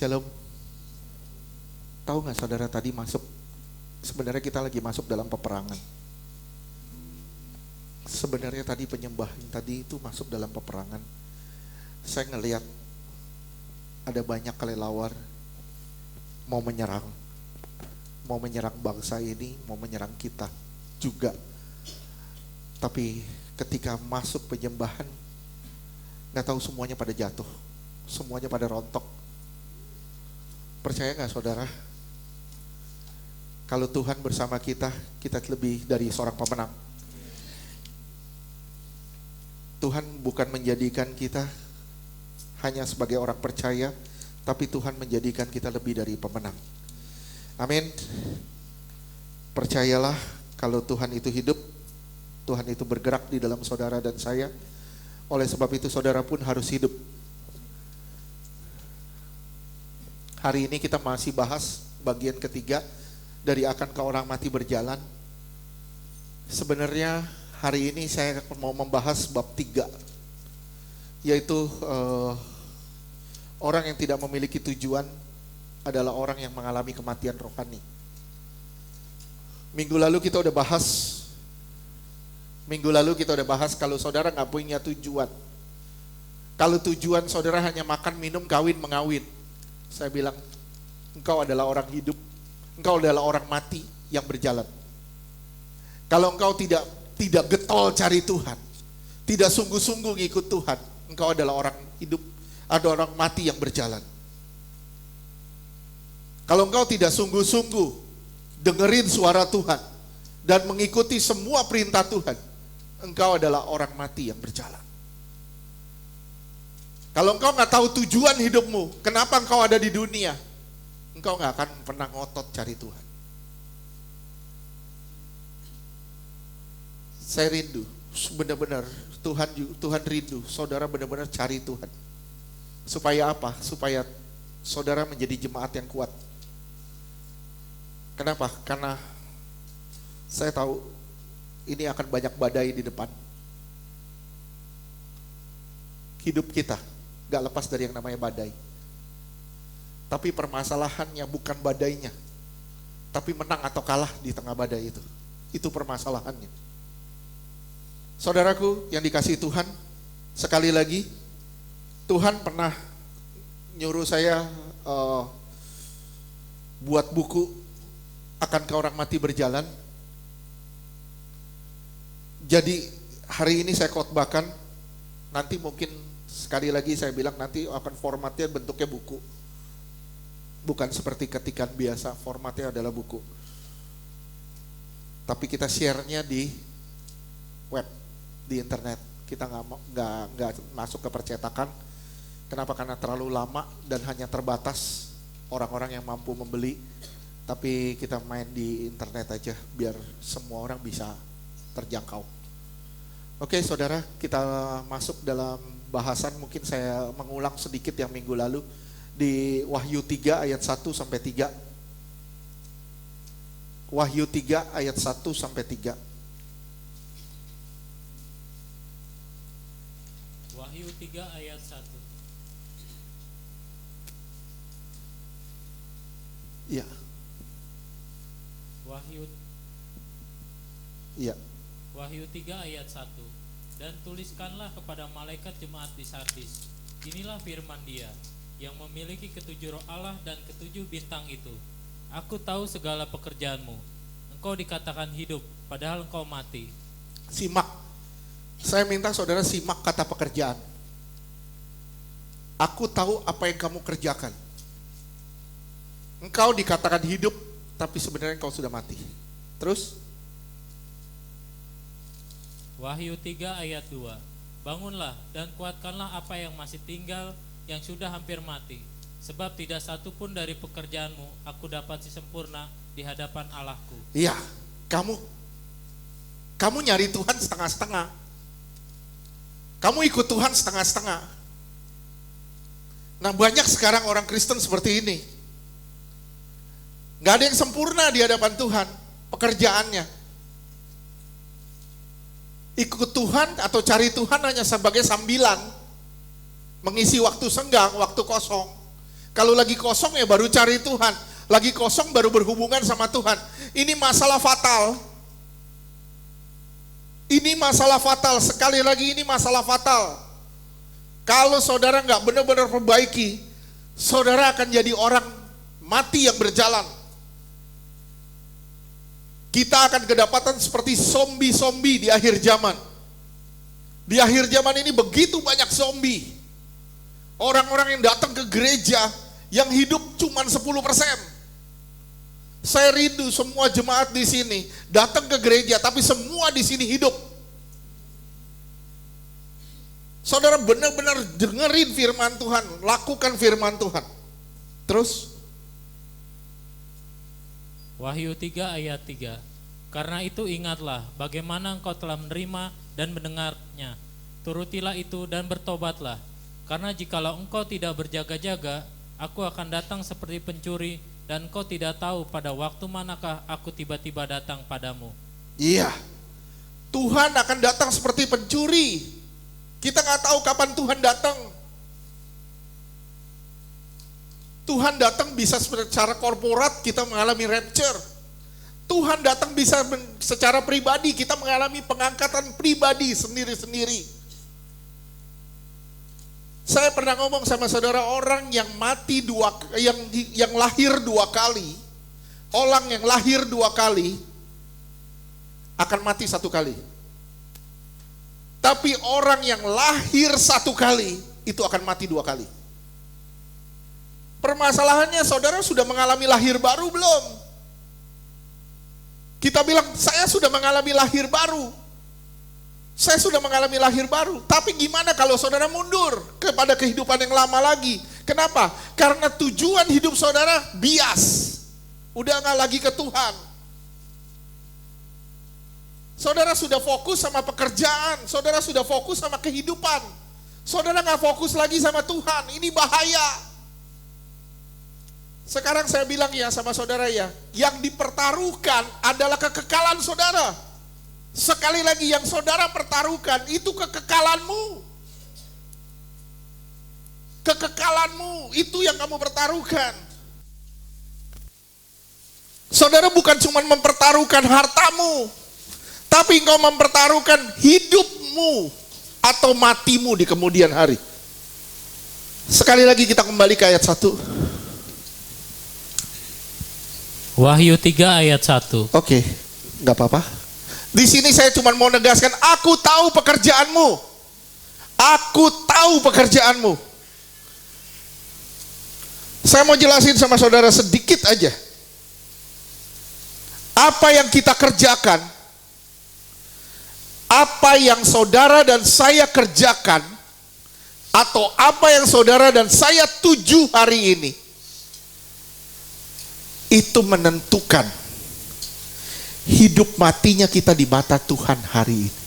Shalom. Tahu nggak saudara tadi sebenarnya kita lagi masuk dalam peperangan. Sebenarnya tadi penyembahan tadi itu masuk dalam peperangan. Saya ngelihat ada banyak kelelawar mau menyerang bangsa ini, mau menyerang kita juga. Tapi ketika masuk penyembahan, nggak tahu semuanya pada jatuh, semuanya pada rontok. Percaya nggak saudara? Kalau Tuhan bersama kita, kita lebih dari seorang pemenang. Tuhan bukan menjadikan kita hanya sebagai orang percaya, tapi Tuhan menjadikan kita lebih dari pemenang. Amin. Percayalah kalau Tuhan itu hidup, Tuhan itu bergerak di dalam saudara dan saya. Oleh sebab itu saudara pun harus hidup. Hari ini kita masih bahas bagian ketiga dari akankah orang mati berjalan. Sebenarnya hari ini saya mau membahas bab 3, yaitu orang yang tidak memiliki tujuan adalah orang yang mengalami kematian rohani. Minggu lalu kita udah bahas kalau saudara nggak punya tujuan, kalau tujuan saudara hanya makan, minum, kawin, mengawin, saya bilang engkau adalah orang hidup, engkau adalah orang mati yang berjalan. Kalau engkau tidak getol cari Tuhan, tidak sungguh-sungguh ngikut Tuhan, engkau adalah orang hidup, ada orang mati yang berjalan. Kalau engkau tidak sungguh-sungguh dengerin suara Tuhan dan mengikuti semua perintah Tuhan, engkau adalah orang mati yang berjalan. Kalau engkau nggak tahu tujuan hidupmu, kenapa engkau ada di dunia, engkau nggak akan pernah ngotot cari Tuhan. Saya rindu, benar-benar Tuhan rindu saudara benar-benar cari Tuhan. Supaya apa? Supaya saudara menjadi jemaat yang kuat. Kenapa? Karena saya tahu ini akan banyak badai di depan. Hidup kita gak lepas dari yang namanya badai. Tapi permasalahannya bukan badainya, tapi menang atau kalah di tengah badai itu. Itu permasalahannya. Saudaraku yang dikasihi Tuhan, sekali lagi Tuhan pernah nyuruh saya buat buku Akankah Orang Mati Berjalan. Jadi hari ini saya khotbahkan, nanti mungkin sekali lagi saya bilang nanti akan formatnya bentuknya buku. Bukan seperti ketikan biasa, formatnya adalah buku. Tapi kita share-nya di web, di internet. Kita nggak masuk ke percetakan. Kenapa? Karena terlalu lama dan hanya terbatas orang-orang yang mampu membeli. Tapi kita main di internet aja biar semua orang bisa terjangkau. Oke saudara, kita masuk dalam bahasan. Mungkin saya mengulang sedikit yang minggu lalu di Wahyu 3 ayat 1 sampai 3. Wahyu 3 ayat 1 sampai 3. Wahyu 3 ayat 1. Iya. Wahyu 3 ayat 1. Dan tuliskanlah kepada malaikat jemaat di Sardis, inilah firman Dia yang memiliki ketujuh roh Allah dan ketujuh bintang itu. Aku tahu segala pekerjaanmu. Engkau dikatakan hidup, padahal engkau mati. Simak. Saya minta saudara simak kata pekerjaan. Aku tahu apa yang kamu kerjakan. Engkau dikatakan hidup, tapi sebenarnya engkau sudah mati. Terus? Wahyu 3 ayat 2. Bangunlah dan kuatkanlah apa yang masih tinggal, yang sudah hampir mati. Sebab tidak satu pun dari pekerjaanmu aku dapat sempurna di hadapan Allahku. Iya, kamu nyari Tuhan setengah-setengah. Kamu ikut Tuhan setengah-setengah. Nah banyak sekarang orang Kristen seperti ini. Gak ada yang sempurna di hadapan Tuhan pekerjaannya. Ikut Tuhan atau cari Tuhan hanya sebagai sambilan, mengisi waktu senggang, waktu kosong. Kalau lagi kosong ya baru cari Tuhan. Lagi kosong baru berhubungan sama Tuhan. Ini masalah fatal. Ini masalah fatal. Sekali lagi ini masalah fatal. Kalau saudara nggak benar-benar perbaiki, saudara akan jadi orang mati yang berjalan. Kita akan kedapatan seperti zombie-zombie di akhir zaman. Di akhir zaman ini begitu banyak zombie. Orang-orang yang datang ke gereja yang hidup cuma 10%. Saya rindu semua jemaat di sini datang ke gereja tapi semua di sini hidup. Saudara benar-benar dengerin firman Tuhan, lakukan firman Tuhan. Terus Wahyu 3 ayat 3. Karena itu ingatlah bagaimana engkau telah menerima dan mendengarnya. Turutilah itu dan bertobatlah. Karena jikalau engkau tidak berjaga-jaga, aku akan datang seperti pencuri, dan engkau tidak tahu pada waktu manakah aku tiba-tiba datang padamu. iya, Tuhan akan datang seperti pencuri. Kita nggak tahu kapan Tuhan datang. Tuhan datang bisa secara korporat, kita mengalami rapture. Tuhan datang bisa secara pribadi, kita mengalami pengangkatan pribadi sendiri-sendiri. Saya pernah ngomong sama saudara, orang yang mati yang lahir dua kali, orang yang lahir dua kali akan mati satu kali. Tapi orang yang lahir satu kali itu akan mati dua kali. Permasalahannya saudara sudah mengalami lahir baru belum? Kita bilang saya sudah mengalami lahir baru. Saya sudah mengalami lahir baru. Tapi gimana kalau saudara mundur kepada kehidupan yang lama lagi? Kenapa? Karena tujuan hidup saudara bias. Udah gak lagi ke Tuhan. Saudara sudah fokus sama pekerjaan. Saudara sudah fokus sama kehidupan. Saudara gak fokus lagi sama Tuhan. Ini bahaya. Sekarang saya bilang ya sama saudara ya, yang dipertaruhkan adalah kekekalan saudara. Sekali lagi yang saudara pertaruhkan itu kekekalanmu. Kekekalanmu itu yang kamu pertaruhkan. Saudara bukan cuma mempertaruhkan hartamu, tapi engkau mempertaruhkan hidupmu atau matimu di kemudian hari. Sekali lagi kita kembali ke ayat 1. Wahyu 3 ayat 1. Oke, gak apa-apa. Di sini saya cuma mau negaskan, aku tahu pekerjaanmu. Aku tahu pekerjaanmu. Saya mau jelasin sama saudara sedikit aja. Apa yang kita kerjakan, apa yang saudara dan saya kerjakan, atau apa yang saudara dan saya tuju hari ini, itu menentukan hidup matinya kita di mata Tuhan hari ini.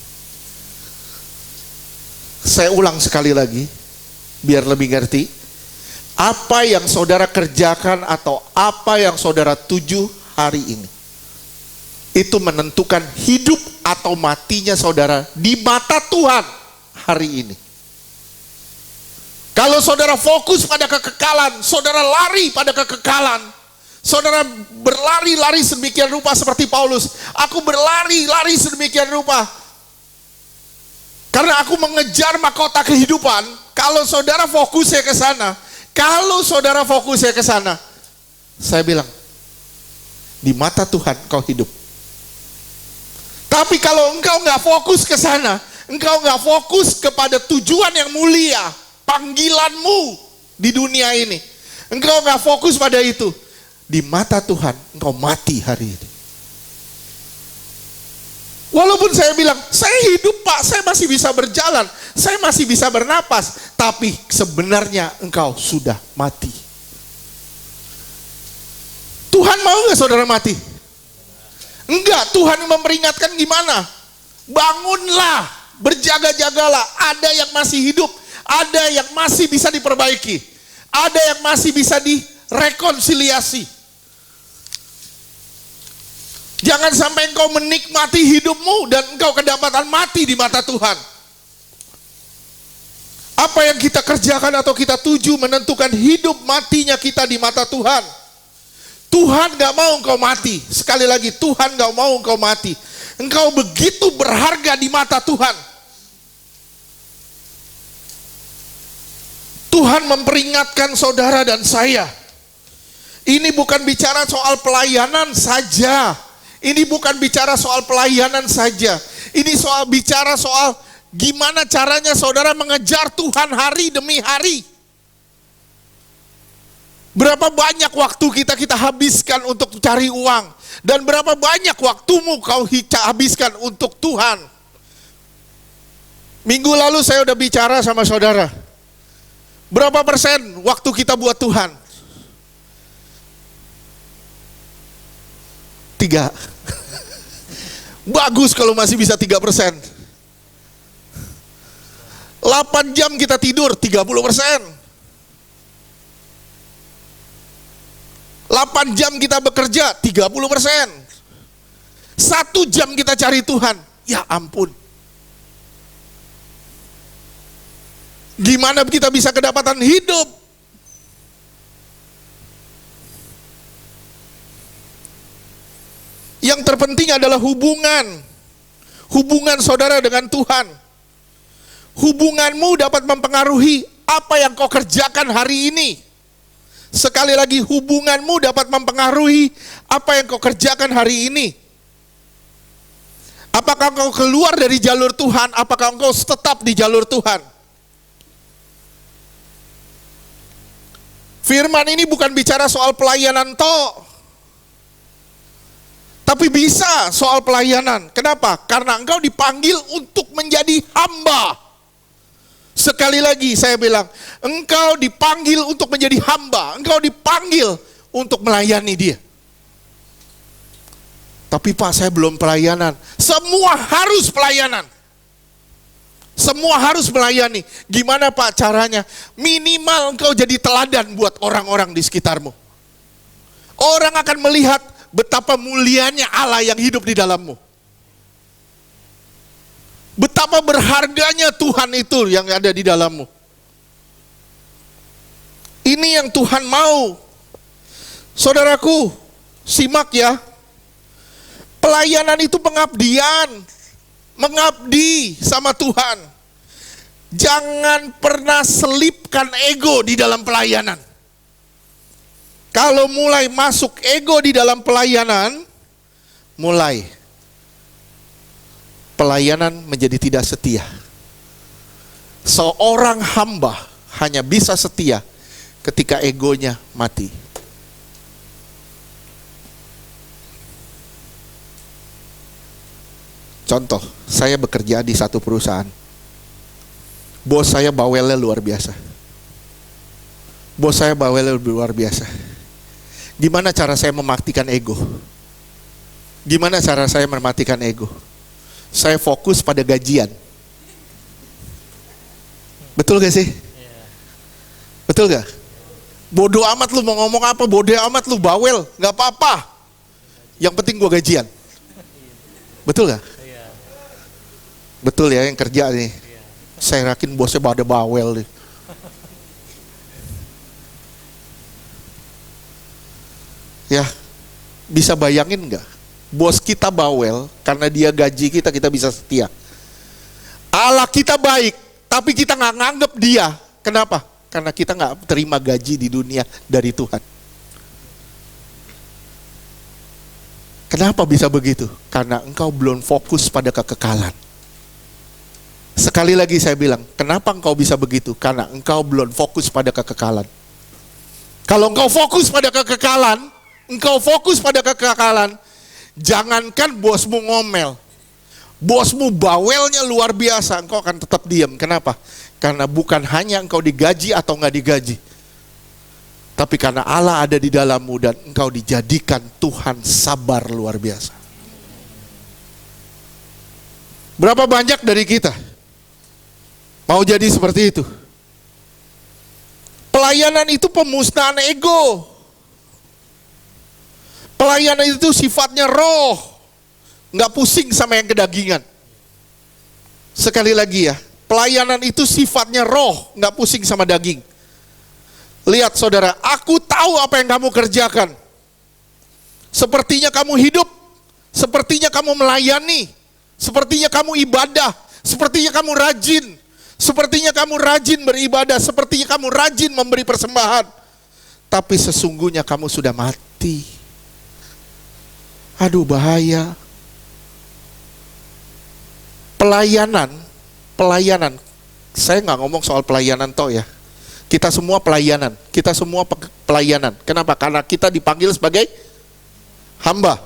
Saya ulang sekali lagi, biar lebih ngerti. Apa yang saudara kerjakan atau apa yang saudara tuju hari ini, itu menentukan hidup atau matinya saudara di mata Tuhan hari ini. Kalau saudara fokus pada kekekalan, saudara lari pada kekekalan. Saudara berlari-lari sedemikian rupa seperti Paulus. Aku berlari-lari sedemikian rupa karena aku mengejar mahkota kehidupan. Kalau saudara fokusnya ke sana, kalau saudara fokusnya ke sana, saya bilang, di mata Tuhan kau hidup. Tapi kalau engkau nggak fokus ke sana, engkau nggak fokus kepada tujuan yang mulia, panggilanmu di dunia ini, engkau nggak fokus pada itu, di mata Tuhan engkau mati hari ini. Walaupun saya bilang, saya hidup Pak, saya masih bisa berjalan, saya masih bisa bernapas, tapi sebenarnya engkau sudah mati. Tuhan mau nggak saudara mati? Enggak, Tuhan memperingatkan gimana? Bangunlah, berjaga-jagalah. Ada yang masih hidup, ada yang masih bisa diperbaiki, ada yang masih bisa direkonsiliasi. Jangan sampai engkau menikmati hidupmu dan engkau kedapatan mati di mata Tuhan. Apa yang kita kerjakan atau kita tuju menentukan hidup matinya kita di mata Tuhan. Tuhan gak mau engkau mati. Sekali lagi, Tuhan gak mau engkau mati. Engkau begitu berharga di mata Tuhan. Tuhan memperingatkan saudara dan saya. Ini bukan bicara soal pelayanan saja. Ini bukan bicara soal pelayanan saja. Ini bicara soal gimana caranya saudara mengejar Tuhan hari demi hari. Berapa banyak waktu kita habiskan untuk cari uang. Dan berapa banyak waktumu kau habiskan untuk Tuhan. Minggu lalu saya udah bicara sama saudara. Berapa persen waktu kita buat Tuhan? 3. Bagus kalau masih bisa 3%. 8 jam kita tidur, 30%. 8 jam kita bekerja, 30%. 1 jam kita cari Tuhan, ya ampun. Gimana kita bisa kedapatan hidup? Yang terpenting adalah hubungan saudara dengan Tuhan. Hubunganmu dapat mempengaruhi apa yang kau kerjakan hari ini. Sekali lagi, hubunganmu dapat mempengaruhi apa yang kau kerjakan hari ini. Apakah kau keluar dari jalur Tuhan? Apakah engkau tetap di jalur Tuhan? Firman ini bukan bicara soal pelayanan tapi bisa soal pelayanan. Kenapa? Karena engkau dipanggil untuk menjadi hamba. Sekali lagi saya bilang, engkau dipanggil untuk menjadi hamba. Engkau dipanggil untuk melayani dia. Tapi Pak, saya belum pelayanan. Semua harus pelayanan. Semua harus melayani. Gimana Pak caranya? Minimal engkau jadi teladan buat orang-orang di sekitarmu. Orang akan melihat betapa mulianya Allah yang hidup di dalammu. Betapa berharganya Tuhan itu yang ada di dalammu. Ini yang Tuhan mau. Saudaraku, simak ya. Pelayanan itu pengabdian. Mengabdi sama Tuhan. Jangan pernah selipkan ego di dalam pelayanan. Kalau mulai masuk ego di dalam pelayanan, mulai pelayanan menjadi tidak setia. Seorang hamba hanya bisa setia ketika egonya mati. Contoh, saya bekerja di satu perusahaan. Bos saya bawelnya luar biasa. Bos saya bawelnya luar biasa. Gimana cara saya mematikan ego? Gimana cara saya mematikan ego? Saya fokus pada gajian. Betul gak sih? Betul gak? Bodoh amat lu mau ngomong apa, bodoh amat lu bawel, gak apa-apa. Yang penting gua gajian. Betul gak? Betul ya yang kerja nih. Saya yakin bosnya pada bawel nih. Ya, bisa bayangin nggak? Bos kita bawel, karena dia gaji kita bisa setia. Allah kita baik, tapi kita nggak nganggep dia. Kenapa? Karena kita nggak terima gaji di dunia dari Tuhan. Kenapa bisa begitu? Karena engkau belum fokus pada kekekalan. Sekali lagi saya bilang, kenapa engkau bisa begitu? Karena engkau belum fokus pada kekekalan. Kalau engkau fokus pada kekekalan, jangankan bosmu ngomel, bosmu bawelnya luar biasa, engkau akan tetap diam. Kenapa? Karena bukan hanya engkau digaji atau nggak digaji, tapi karena Allah ada di dalammu dan engkau dijadikan Tuhan sabar luar biasa. Berapa banyak dari kita mau jadi seperti itu? Pelayanan itu pemusnahan ego. Pelayanan itu sifatnya roh, nggak pusing sama yang kedagingan. Sekali lagi ya, Pelayanan itu sifatnya roh, nggak pusing sama daging. Lihat saudara, aku tahu apa yang kamu kerjakan. Sepertinya kamu hidup, sepertinya kamu melayani, sepertinya kamu ibadah, sepertinya kamu rajin, sepertinya kamu rajin beribadah, sepertinya kamu rajin memberi persembahan. Tapi sesungguhnya kamu sudah mati. Aduh, bahaya. Pelayanan. Saya nggak ngomong soal pelayanan toh ya. Kita semua pelayanan. Kenapa? Karena kita dipanggil sebagai hamba.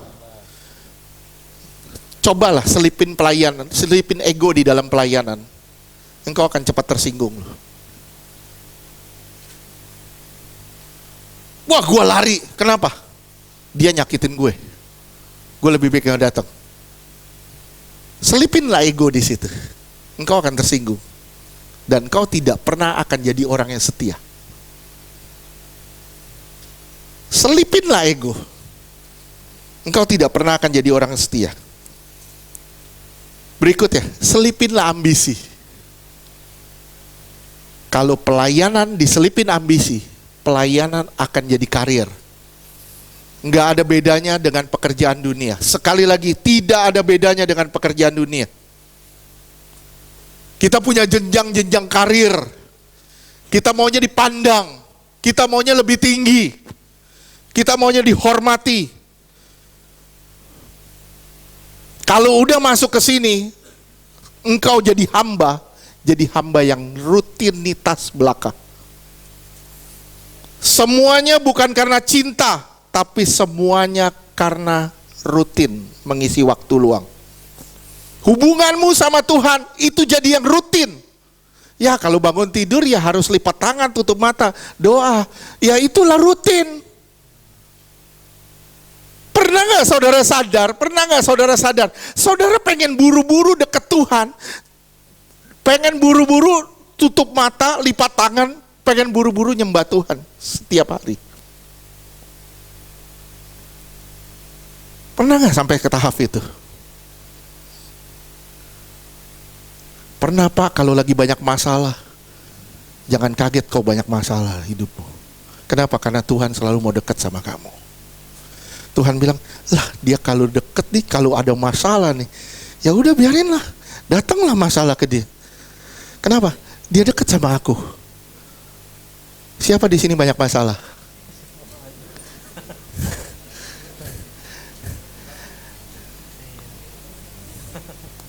Cobalah selipin pelayanan, selipin ego di dalam pelayanan. Engkau akan cepat tersinggung. Wah, gue lari. Kenapa? Dia nyakitin gue. Gue lebih baik yang datang. Selipinlah ego di situ. Engkau akan tersinggung. Dan kau tidak pernah akan jadi orang yang setia. Selipinlah ego. Engkau tidak pernah akan jadi orang yang setia. Berikutnya, selipinlah ambisi. Kalau pelayanan diselipin ambisi, pelayanan akan jadi karir. Nggak ada bedanya dengan pekerjaan dunia. Sekali lagi, tidak ada bedanya dengan pekerjaan dunia. Kita punya jenjang-jenjang karir. Kita maunya dipandang. Kita maunya lebih tinggi. Kita maunya dihormati. Kalau udah masuk ke sini, engkau jadi hamba yang rutinitas belaka. Semuanya bukan karena cinta, tapi semuanya karena rutin mengisi waktu luang. Hubunganmu sama Tuhan itu jadi yang rutin. Ya, kalau bangun tidur ya harus lipat tangan, tutup mata, doa. Ya itulah rutin. Pernah nggak saudara sadar? Saudara pengen buru-buru deket Tuhan, pengen buru-buru tutup mata, lipat tangan, pengen buru-buru nyembah Tuhan setiap hari. Pernah nggak sampai ke tahap itu? Pernah Pak, kalau lagi banyak masalah, jangan kaget kau banyak masalah hidupmu. Kenapa? Karena Tuhan selalu mau dekat sama kamu. Tuhan bilang, lah dia kalau deket nih, kalau ada masalah nih, ya udah biarinlah, datanglah masalah ke dia. Kenapa? Dia dekat sama aku. Siapa di sini banyak masalah?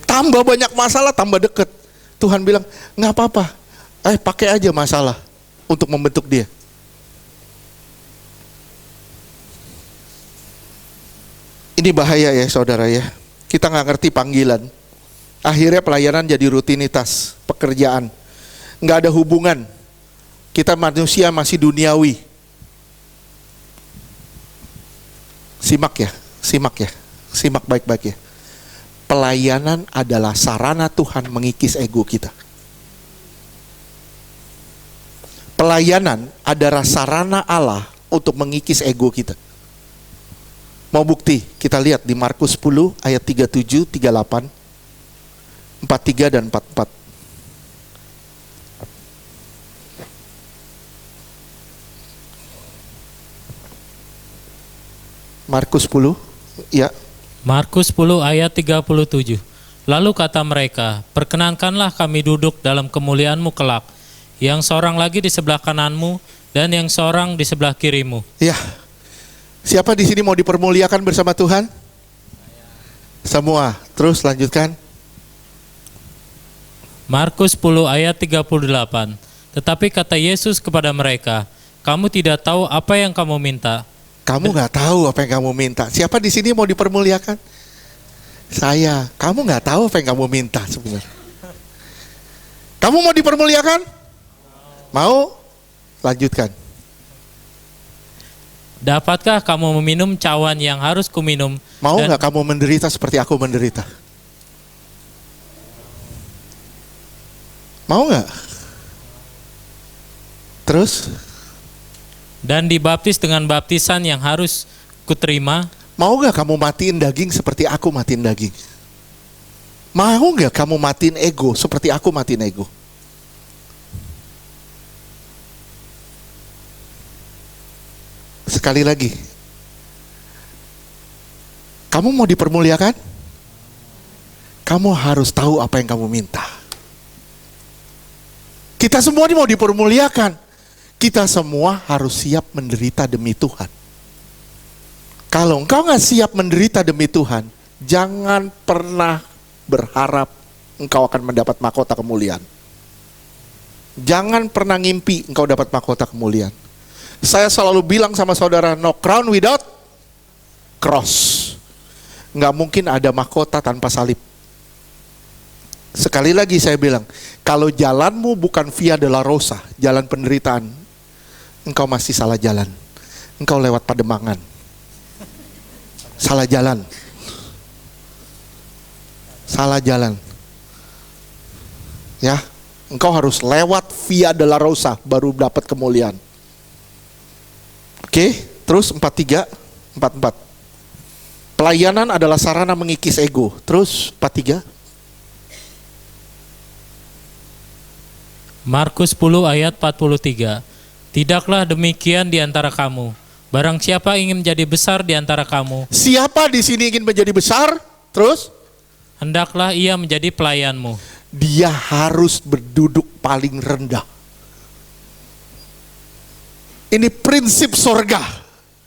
Tambah banyak masalah, tambah dekat. Tuhan bilang, nggak apa-apa, pakai aja masalah untuk membentuk dia. Ini bahaya ya saudara ya. Kita nggak ngerti panggilan. Akhirnya pelayanan jadi rutinitas, pekerjaan. Nggak ada hubungan. Kita manusia masih duniawi. Simak baik-baik ya. Pelayanan adalah sarana Tuhan mengikis ego kita. Pelayanan adalah sarana Allah untuk mengikis ego kita. Mau bukti? Kita lihat di Markus 10 ayat 37, 38, 43 dan 44. Markus 10, ya. Markus 10 ayat 37. Lalu kata mereka, perkenankanlah kami duduk dalam kemuliaan-Mu kelak, yang seorang lagi di sebelah kananmu dan yang seorang di sebelah kirimu. Ya. Siapa di sini mau dipermuliakan bersama Tuhan? Semua. Terus lanjutkan. Markus 10 ayat 38. Tetapi kata Yesus kepada mereka, kamu tidak tahu apa yang kamu minta. Kamu nggak tahu apa yang kamu minta. Siapa di sini mau dipermuliakan? Saya. Kamu nggak tahu apa yang kamu minta sebenarnya. Kamu mau dipermuliakan? Mau? Lanjutkan. Dapatkah kamu meminum cawan yang harus kuminum? Mau nggak kamu menderita seperti aku menderita? Mau nggak? Terus? Dan dibaptis dengan baptisan yang harus kuterima. Mau gak kamu matiin daging seperti aku matiin daging? Mau nggak kamu matiin ego seperti aku matiin ego? Sekali lagi, kamu mau dipermuliakan? Kamu harus tahu apa yang kamu minta. Kita semua ini mau dipermuliakan. Kita semua harus siap menderita demi Tuhan. Kalau engkau nggak siap menderita demi Tuhan, jangan pernah berharap engkau akan mendapat mahkota kemuliaan. Jangan pernah ngimpi engkau dapat mahkota kemuliaan. Saya selalu bilang sama saudara, no crown without cross. Nggak mungkin ada mahkota tanpa salib. Sekali lagi saya bilang, kalau jalanmu bukan via dolorosa, jalan penderitaan, engkau masih salah jalan. Engkau lewat Pademangan. Salah jalan. Salah jalan. Ya, engkau harus lewat via dolorosa baru dapat kemuliaan. Oke, terus 44. Pelayanan adalah sarana mengikis ego. Terus 43. Markus 10 ayat 43. Tidaklah demikian di antara kamu. Barang siapa ingin menjadi besar di antara kamu, Siapa di sini ingin menjadi besar? Terus hendaklah ia menjadi pelayanmu. dia harus berduduk paling rendah. Ini prinsip sorga.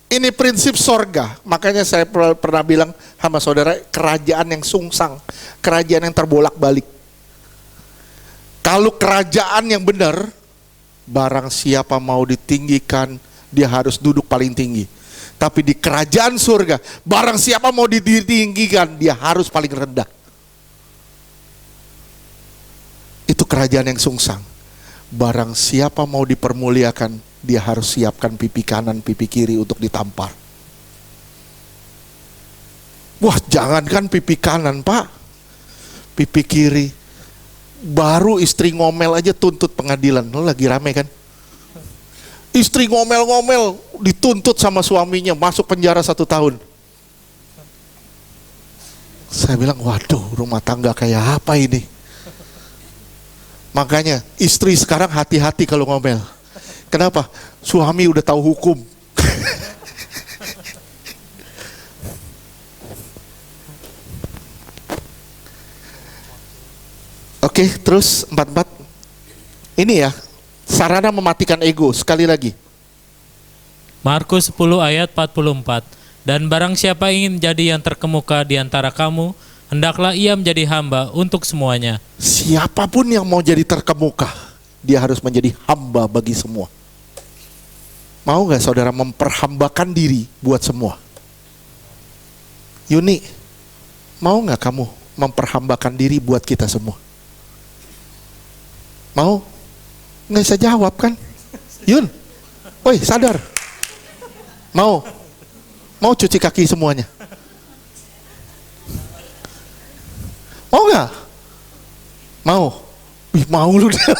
Ini prinsip sorga. Makanya saya pernah bilang sama saudara, kerajaan yang sungsang, kerajaan yang terbolak-balik. Kalau kerajaan yang benar, barang siapa mau ditinggikan, dia harus duduk paling tinggi. Tapi di kerajaan surga, barang siapa mau ditinggikan, dia harus paling rendah. Itu kerajaan yang sungsang. Barang siapa mau dipermuliakan, dia harus siapkan pipi kanan, pipi kiri untuk ditampar. Wah, jangankan pipi kanan, Pak. Pipi kiri. Baru istri ngomel aja tuntut pengadilan. Lo lagi rame kan? Istri ngomel-ngomel dituntut sama suaminya, masuk penjara 1 tahun. Saya bilang, waduh, rumah tangga kayak apa ini? Makanya istri sekarang hati-hati kalau ngomel. Kenapa? Suami udah tahu hukum. Oke, terus 44. Ini ya, sarana mematikan ego. Sekali lagi. Markus 10 ayat 44. Dan barang siapa ingin menjadi yang terkemuka di antara kamu, hendaklah ia menjadi hamba untuk semuanya. Siapapun yang mau jadi terkemuka, dia harus menjadi hamba bagi semua. Mau gak saudara memperhambakan diri buat semua? Yuni, mau gak kamu memperhambakan diri buat kita semua? Mau? Nggak bisa jawab kan? Yun, woi sadar. Mau? Mau cuci kaki semuanya? Mau nggak? Mau? Wih, mau lu dia.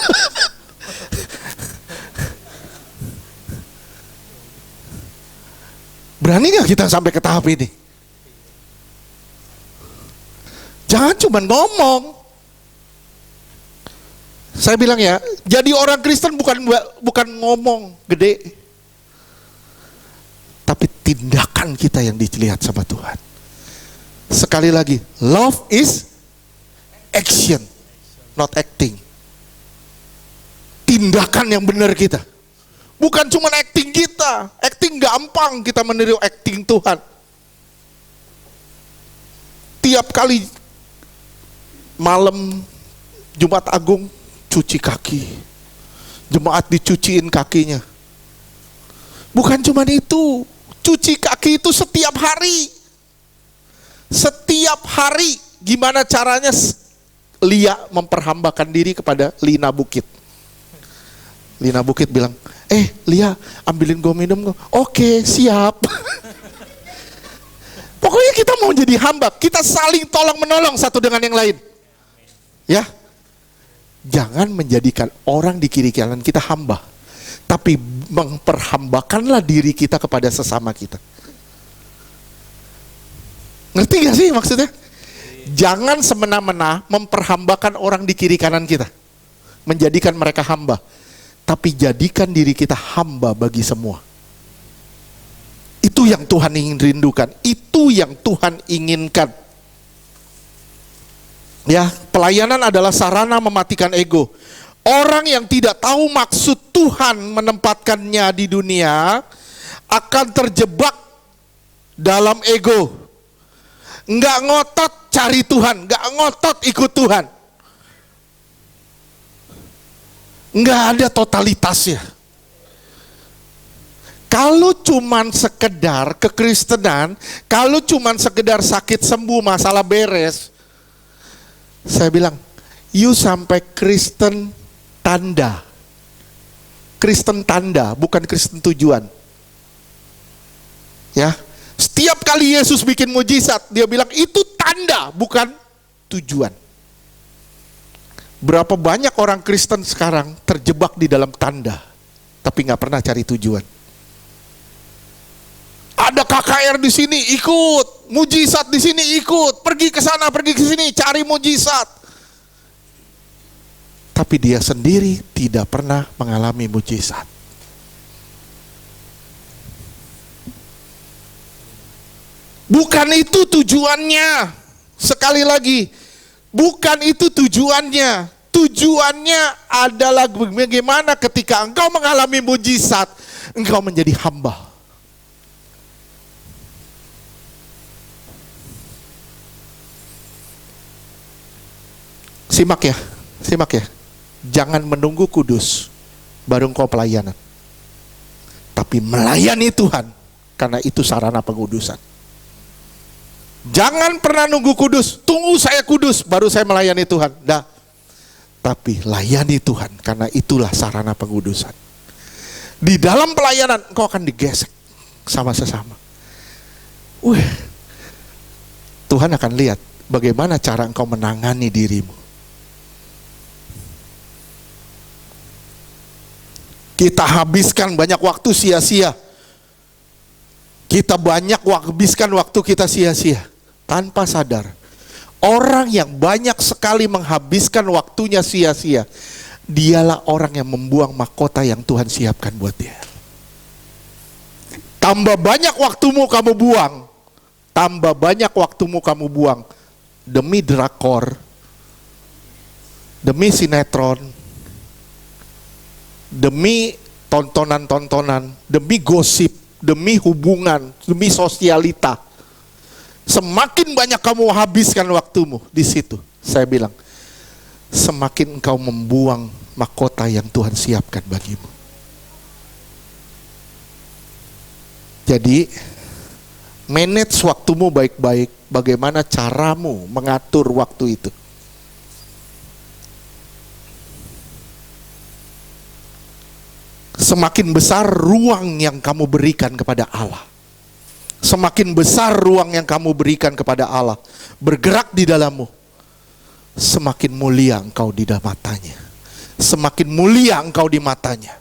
Berani nggak kita sampai ke tahap ini? Jangan cuma ngomong. Saya bilang ya, jadi orang Kristen bukan ngomong gede, tapi tindakan kita yang dilihat sama Tuhan. Sekali lagi, love is action, not acting. Tindakan yang benar kita. Bukan cuma acting kita. Acting gampang kita meniru acting Tuhan. Tiap kali malam Jumat Agung cuci kaki. Jemaat dicuciin kakinya. Bukan cuma itu. Cuci kaki itu setiap hari. Setiap hari. Gimana caranya Lia memperhambakan diri kepada Lina Bukit. Lina Bukit bilang, Lia ambilin gue minum. Oke, siap. Pokoknya kita mau jadi hamba. Kita saling tolong menolong satu dengan yang lain. Ya. Jangan menjadikan orang di kiri kanan kita hamba. Tapi memperhambakanlah diri kita kepada sesama kita. Ngerti gak sih maksudnya? Jangan semena-mena memperhambakan orang di kiri kanan kita, menjadikan mereka hamba, tapi jadikan diri kita hamba bagi semua. Itu yang Tuhan ingin rindukan, itu yang Tuhan inginkan. Ya, pelayanan adalah sarana mematikan ego. Orang yang tidak tahu maksud Tuhan menempatkannya di dunia akan terjebak dalam ego. Nggak ngotot cari Tuhan, nggak ngotot ikut Tuhan. Nggak ada totalitasnya. Kalau cuman sekedar kekristenan, kalau cuman sekedar sakit sembuh, masalah beres, saya bilang, you sampai Kristen tanda. Kristen tanda, bukan Kristen tujuan. Ya, setiap kali Yesus bikin mujizat, dia bilang itu tanda, bukan tujuan. Berapa banyak orang Kristen sekarang terjebak di dalam tanda, tapi nggak pernah cari tujuan. Ada KKR di sini ikut, mujizat di sini ikut, pergi ke sana, pergi ke sini, cari mujizat. Tapi dia sendiri tidak pernah mengalami mujizat. Bukan itu tujuannya. Sekali lagi, bukan itu tujuannya. Tujuannya adalah bagaimana ketika engkau mengalami mujizat, engkau menjadi hamba. Simak ya, simak ya. Jangan menunggu kudus baru engkau pelayanan. Tapi melayani Tuhan, karena itu sarana pengudusan. Jangan pernah nunggu kudus, tunggu saya kudus baru saya melayani Tuhan. Dah. Tapi layani Tuhan, karena itulah sarana pengudusan. Di dalam pelayanan engkau akan digesek sama sesama. Tuhan akan lihat bagaimana cara engkau menangani dirimu. Kita habiskan banyak waktu sia-sia. Kita banyak habiskan waktu kita sia-sia tanpa sadar. Orang yang banyak sekali menghabiskan waktunya sia-sia, dialah orang yang membuang mahkota yang Tuhan siapkan buat dia. Tambah banyak waktumu kamu buang, tambah banyak waktumu kamu buang demi drakor, demi sinetron, demi tontonan-tontonan, demi gosip, demi hubungan, demi sosialita. Semakin banyak kamu habiskan waktumu di situ, saya bilang, semakin engkau membuang mahkota yang Tuhan siapkan bagimu. Jadi, manage waktumu baik-baik. Bagaimana caramu mengatur waktu itu? Semakin besar ruang yang kamu berikan kepada Allah, semakin besar ruang yang kamu berikan kepada Allah bergerak di dalammu, semakin mulia engkau di matanya. Semakin mulia engkau di matanya.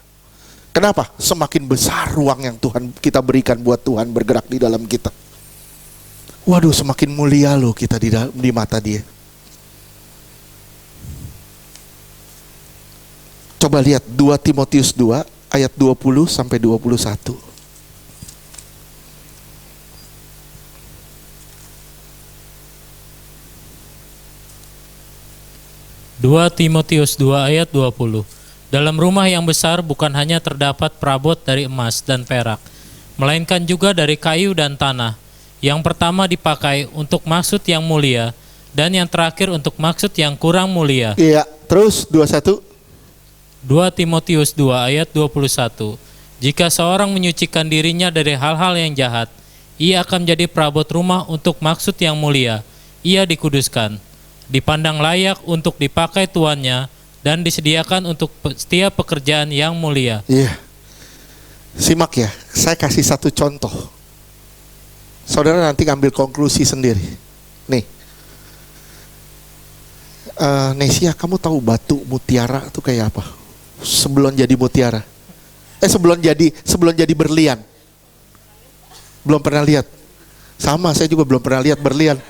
Kenapa? Semakin besar ruang yang Tuhan kita berikan buat Tuhan bergerak di dalam kita. Waduh, semakin mulia loh kita di mata Dia. Coba lihat 2 Timotius 2 ayat 20 sampai 21. Dua Timotius 2 ayat 20. Dalam rumah yang besar bukan hanya terdapat perabot dari emas dan perak, melainkan juga dari kayu dan tanah. Yang pertama dipakai untuk maksud yang mulia, dan yang terakhir untuk maksud yang kurang mulia. Iya, terus 21. 2 Timotius 2 ayat 21. Jika seorang menyucikan dirinya dari hal-hal yang jahat, ia akan menjadi perabot rumah untuk maksud yang mulia. Ia dikuduskan, dipandang layak untuk dipakai tuannya, dan disediakan untuk setiap pekerjaan yang mulia. Iya. Simak ya, saya kasih satu contoh. Saudara nanti ambil konklusi sendiri. Nih. Nesia, kamu tahu batu mutiara itu kayak apa? Sebelum jadi mutiara. Sebelum jadi berlian. Belum pernah lihat. Sama, saya juga belum pernah lihat berlian.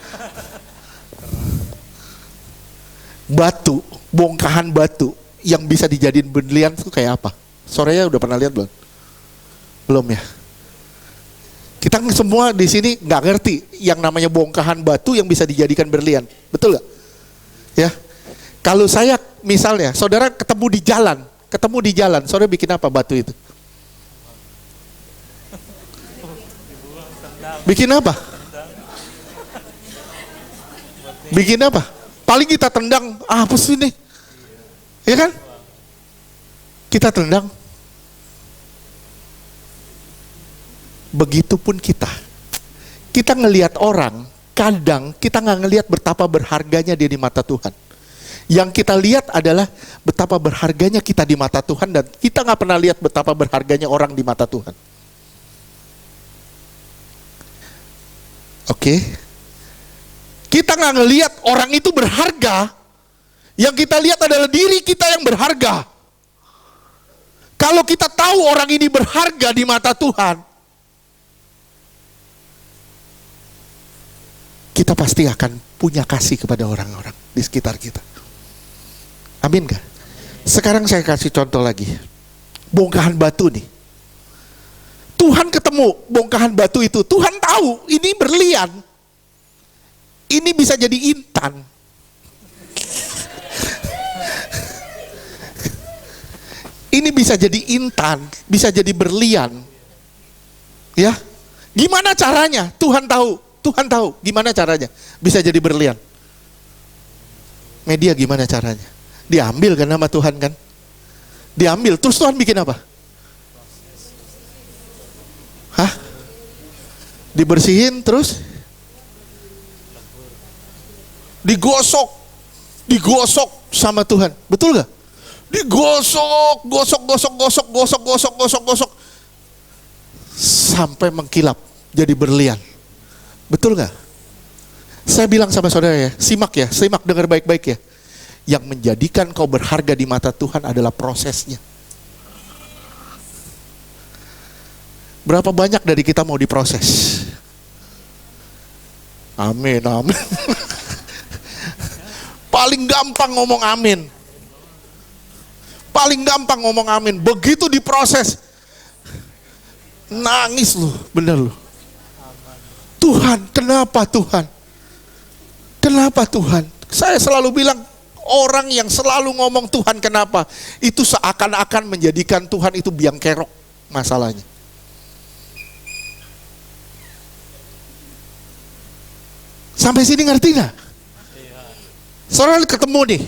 Batu, bongkahan batu yang bisa dijadiin berlian itu kayak apa? Sorenya udah pernah lihat belum? Belum ya? Kita semua di sini nggak ngerti yang namanya bongkahan batu yang bisa dijadikan berlian, betul nggak? Ya, kalau saya misalnya, saudara ketemu di jalan, saudara bikin apa batu itu? Bikin apa? Bikin apa? Paling kita tendang, apa sih ini? Ya kan? Kita tendang. Begitupun kita. Kita ngelihat orang, kadang kita nggak ngelihat betapa berharganya dia di mata Tuhan. Yang kita lihat adalah betapa berharganya kita di mata Tuhan, dan kita nggak pernah lihat betapa berharganya orang di mata Tuhan. Oke? Kita nggak ngelihat orang itu berharga. Yang kita lihat adalah diri kita yang berharga. Kalau kita tahu orang ini berharga di mata Tuhan, kita pasti akan punya kasih kepada orang-orang di sekitar kita. Amin gak? Sekarang saya kasih contoh lagi. Bongkahan batu nih. Tuhan ketemu bongkahan batu itu. Tuhan tahu ini berlian. Ini bisa jadi intan. Ini bisa jadi intan, bisa jadi berlian. Ya. Gimana caranya? Tuhan tahu gimana caranya bisa jadi berlian. Media gimana caranya? Diambil kan nama Tuhan kan? Diambil, terus Tuhan bikin apa? Hah? Dibersihin terus? Digosok sama Tuhan. Betul gak? Digosok sampai mengkilap jadi berlian. Betul gak? Saya bilang sama saudara ya, simak dengar baik-baik ya. Yang menjadikan kau berharga di mata Tuhan adalah prosesnya. Berapa banyak dari kita mau diproses? Amin. Paling gampang ngomong amin. Begitu diproses, nangis lu, bener lu. Tuhan, kenapa Tuhan? Saya selalu bilang, orang yang selalu ngomong Tuhan kenapa, itu seakan-akan menjadikan Tuhan itu biang kerok masalahnya. Sampai sini ngerti gak? Soalnya ketemu nih,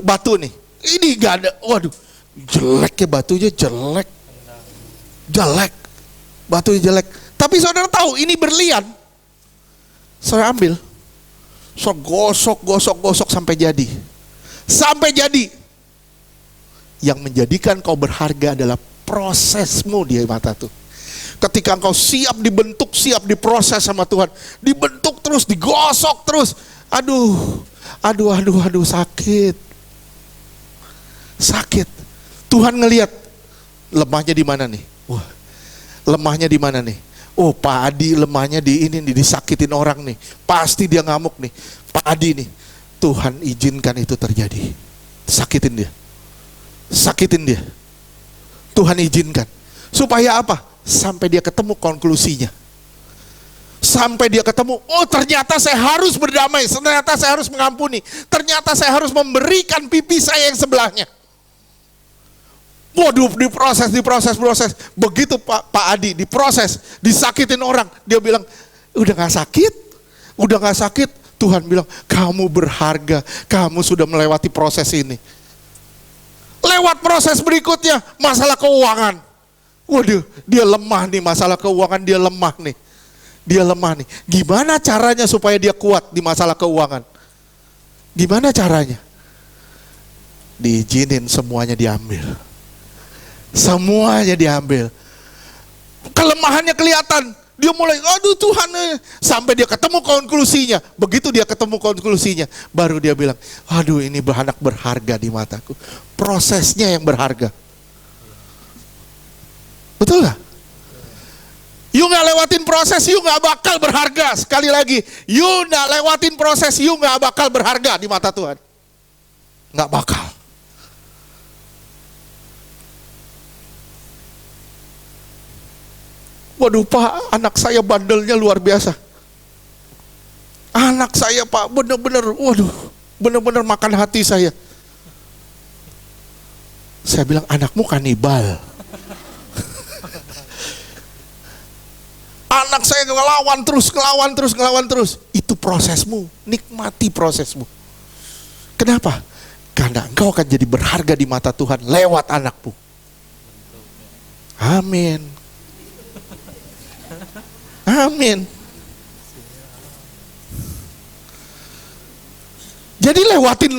batu nih. Ini gak ada, waduh, jelek ya batunya, jelek. Batunya jelek. Tapi saudara tahu ini berlian. Saya ambil. So gosok sampai jadi. Yang menjadikan kau berharga adalah prosesmu di mata Tuhan. Ketika engkau siap dibentuk, siap diproses sama Tuhan, dibentuk terus, digosok terus. Aduh, sakit. Tuhan ngelihat lemahnya di mana nih? Wah, lemahnya di mana nih? Oh, Pak Adi lemahnya di ini nih, disakitin orang nih. Pasti dia ngamuk nih. Pak Adi nih. Tuhan izinkan itu terjadi. Sakitin dia. Tuhan izinkan. Supaya apa? Sampai dia ketemu konklusinya. Sampai dia ketemu, oh ternyata saya harus berdamai, ternyata saya harus mengampuni, ternyata saya harus memberikan pipi saya yang sebelahnya. Waduh, diproses. Begitu Pak Adi diproses, disakitin orang, dia bilang, udah gak sakit. Tuhan bilang, kamu berharga, kamu sudah melewati proses ini. Lewat proses berikutnya, masalah keuangan. Waduh, dia lemah nih, masalah keuangan dia lemah nih. Gimana caranya supaya dia kuat di masalah keuangan? Gimana caranya? Diizinin semuanya diambil. Kelemahannya kelihatan. Dia mulai, aduh Tuhan. Sampai dia ketemu konklusinya. Begitu dia ketemu konklusinya, baru dia bilang, aduh ini anak berharga di mataku. Prosesnya yang berharga. Betul gak? You gak lewatin proses, you gak bakal berharga. Sekali lagi, you gak lewatin proses, you gak bakal berharga di mata Tuhan. Nggak bakal. Waduh Pak, anak saya bandelnya luar biasa. Anak saya Pak, bener-bener, waduh, bener-bener makan hati saya. Saya bilang, anakmu kanibal. Anak saya ngelawan terus. Itu prosesmu, nikmati prosesmu. Kenapa? Karena engkau akan jadi berharga di mata Tuhan lewat anakmu. Amin. Amin. Jadi lewatin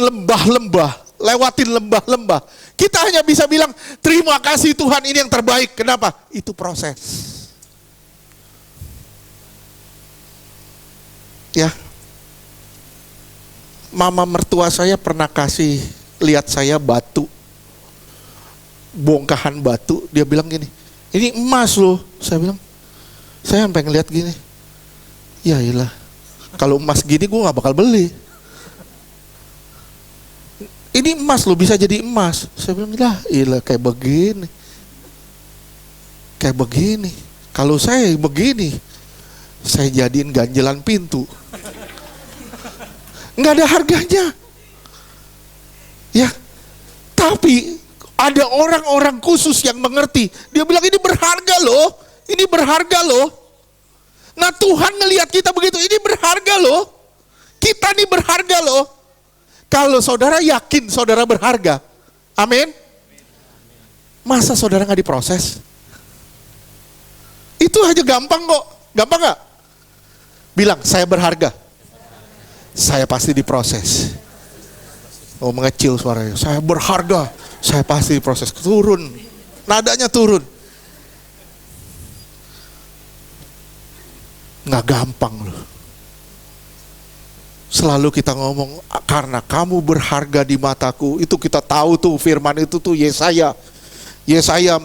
lembah-lembah. Kita hanya bisa bilang, terima kasih Tuhan, ini yang terbaik. Kenapa? Itu proses. Ya. Mama mertua saya pernah kasih lihat saya batu. Bongkahan batu, dia bilang gini, ini emas loh. Saya bilang, saya sampai ngeliat gini. Ya iyalah, kalau emas gini gue gak bakal beli. Ini emas loh, bisa jadi emas. Saya bilang, lah iyalah kayak begini. Kalau saya begini, saya jadiin ganjelan pintu. Nggak ada harganya. Ya, tapi ada orang-orang khusus yang mengerti. Dia bilang ini berharga loh. Nah Tuhan ngelihat kita begitu, ini berharga loh. Kita nih berharga loh. Kalau saudara yakin saudara berharga, amin. Masa saudara nggak diproses? Itu aja gampang kok, gampang nggak? Bilang saya berharga, saya pasti diproses. Oh mengecil suaranya, saya berharga, saya pasti diproses. Turun, nadanya turun. Nggak gampang loh. Selalu kita ngomong, karena kamu berharga di mataku. Itu kita tahu tuh firman itu tuh Yesaya 42.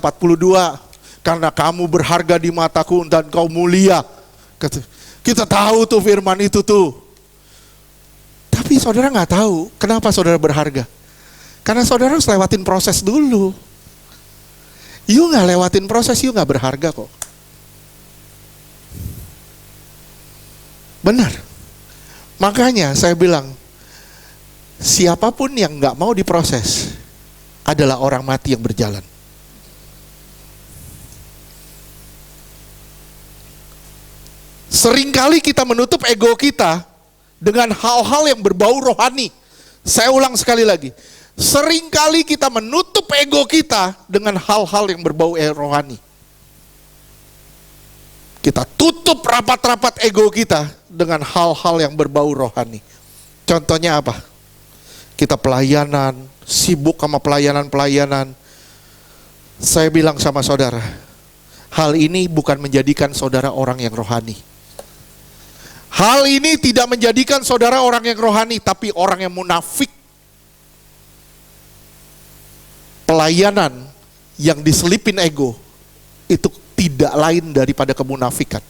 Karena kamu berharga di mataku dan kau mulia. Kita tahu tuh firman itu tuh. Tapi saudara nggak tahu kenapa saudara berharga. Karena saudara harus lewatin proses dulu. You nggak lewatin proses, you nggak berharga kok. Benar. Makanya saya bilang, siapapun yang nggak mau diproses adalah orang mati yang berjalan. Seringkali kita menutup ego kita dengan hal-hal yang berbau rohani. Saya ulang sekali lagi, seringkali kita menutup ego kita dengan hal-hal yang berbau rohani. Kita tutup rapat-rapat ego kita dengan hal-hal yang berbau rohani. Contohnya apa? Kita pelayanan, sibuk sama pelayanan. Saya bilang sama saudara, hal ini bukan menjadikan saudara orang yang rohani. Hal ini tidak menjadikan saudara orang yang rohani, tapi orang yang munafik. Pelayanan yang diselipin ego, itu tidak lain daripada kemunafikan.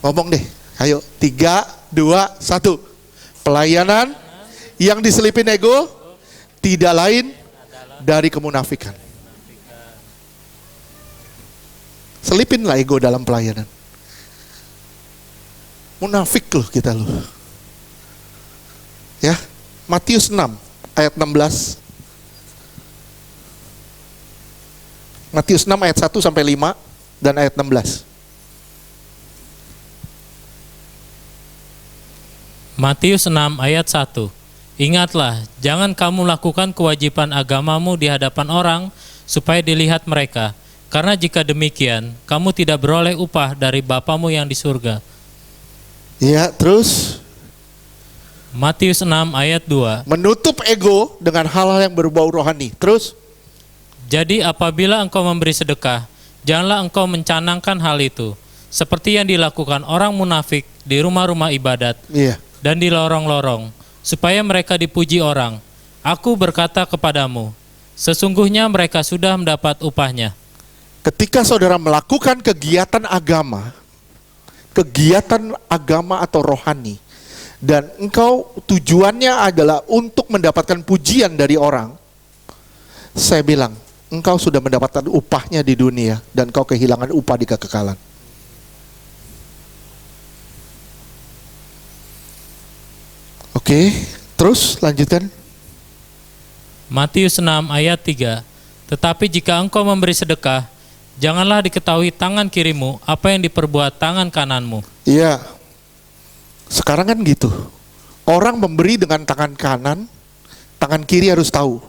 Ngomong deh, ayo 3, 2, 1. Pelayanan yang diselipin ego tidak lain dari kemunafikan. Selipinlah ego dalam pelayanan. Munafik loh kita loh. Ya, Matius 6 ayat 16. Matius 6 ayat 1 sampai 5 dan ayat 16. Matius 6 ayat 1. Ingatlah, jangan kamu lakukan kewajiban agamamu di hadapan orang supaya dilihat mereka. Karena jika demikian, kamu tidak beroleh upah dari Bapamu yang di surga. Ya, terus Matius 6 ayat 2. menutup ego dengan hal-hal yang berbau rohani. Terus Jadi apabila engkau memberi sedekah, janganlah engkau mencanangkan hal itu, seperti yang dilakukan orang munafik di rumah-rumah ibadat dan di lorong-lorong, supaya mereka dipuji orang. Aku berkata kepadamu, sesungguhnya mereka sudah mendapat upahnya. ketika saudara melakukan kegiatan agama atau rohani dan engkau tujuannya adalah untuk mendapatkan pujian dari orang, saya bilang, engkau sudah mendapatkan upahnya di dunia dan kau kehilangan upah di kekekalan. Oke, terus lanjutkan. Matius 6 ayat 3. Tetapi jika engkau memberi sedekah, janganlah diketahui tangan kirimu apa yang diperbuat tangan kananmu. Iya. Sekarang kan gitu. Orang memberi dengan tangan kanan, tangan kiri harus tahu.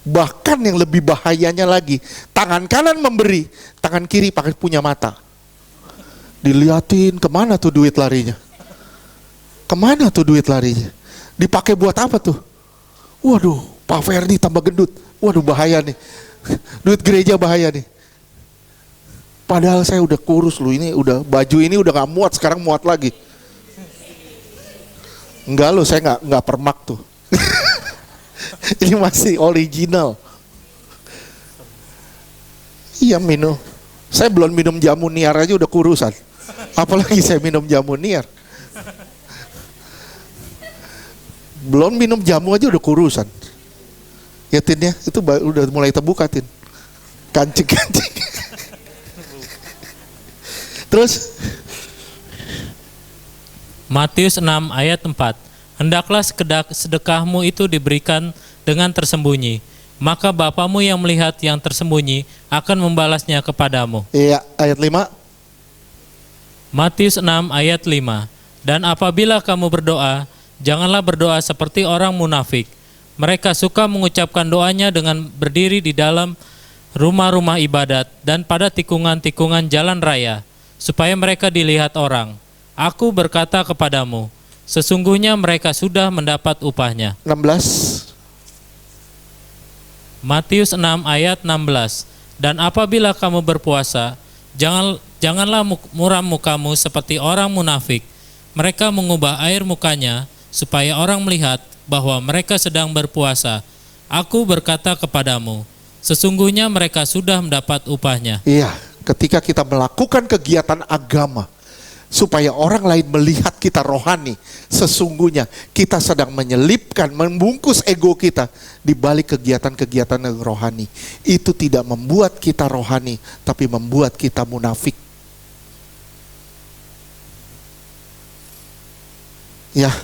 Bahkan yang lebih bahayanya lagi, tangan kanan memberi, tangan kiri pakai punya mata. Diliatin kemana tuh duit larinya? Kemana tuh duit larinya? Dipakai buat apa tuh? Waduh, Pak Ferdi tambah gendut. Waduh, bahaya nih. Duit gereja bahaya nih. Padahal saya udah kurus loh, ini udah baju ini udah gak muat, sekarang muat lagi. Enggak loh, saya nggak permak tuh. Ini masih original. Iya minum. Saya belum minum jamu niar aja udah kurusan. Apalagi saya minum jamu niar. Belum minum jamu aja udah kurusan. Ya Tin ya, itu udah mulai terbuka Tin. Kancing-kancing. Terus Matius 6 ayat 4. Hendaklah sedekahmu itu diberikan dengan tersembunyi, maka Bapamu yang melihat yang tersembunyi akan membalasnya kepadamu. Iya, ayat 5. Matius 6 ayat 5. Dan apabila kamu berdoa, janganlah berdoa seperti orang munafik. Mereka suka mengucapkan doanya dengan berdiri di dalam rumah-rumah ibadat dan pada tikungan-tikungan jalan raya, supaya mereka dilihat orang. Aku berkata kepadamu, sesungguhnya mereka sudah mendapat upahnya. 16. Matius 6 ayat 16. Dan apabila kamu berpuasa, janganlah muram mukamu seperti orang munafik. Mereka mengubah air mukanya supaya orang melihat bahwa mereka sedang berpuasa. Aku berkata kepadamu, sesungguhnya mereka sudah mendapat upahnya. Iya, ketika kita melakukan kegiatan agama, supaya orang lain melihat kita rohani, sesungguhnya kita sedang menyelipkan, membungkus ego kita di balik kegiatan-kegiatan yang rohani. Itu tidak membuat kita rohani, tapi membuat kita munafik. Ya,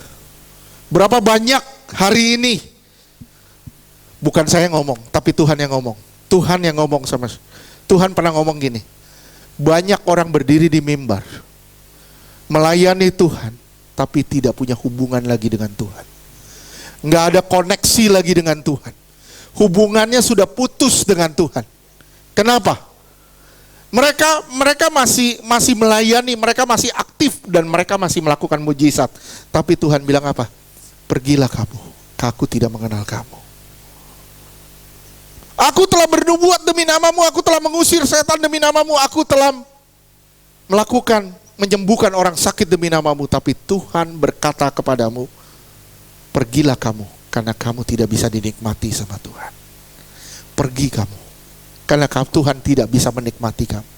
berapa banyak hari ini, bukan saya ngomong, tapi Tuhan yang ngomong. Tuhan yang ngomong sama saya. Tuhan pernah ngomong gini, banyak orang berdiri di mimbar, melayani Tuhan, tapi tidak punya hubungan lagi dengan Tuhan. Nggak ada koneksi lagi dengan Tuhan. Hubungannya sudah putus dengan Tuhan. Kenapa? Mereka masih melayani, mereka masih aktif, dan mereka masih melakukan mujizat. Tapi Tuhan bilang apa? Pergilah kamu, aku tidak mengenal kamu. Aku telah bernubuat demi namamu, aku telah mengusir setan demi namamu, aku telah melakukan menyembuhkan orang sakit demi namamu, tapi Tuhan berkata kepadamu, pergilah kamu, karena kamu tidak bisa dinikmati sama Tuhan. Pergi kamu, karena Tuhan tidak bisa menikmati kamu.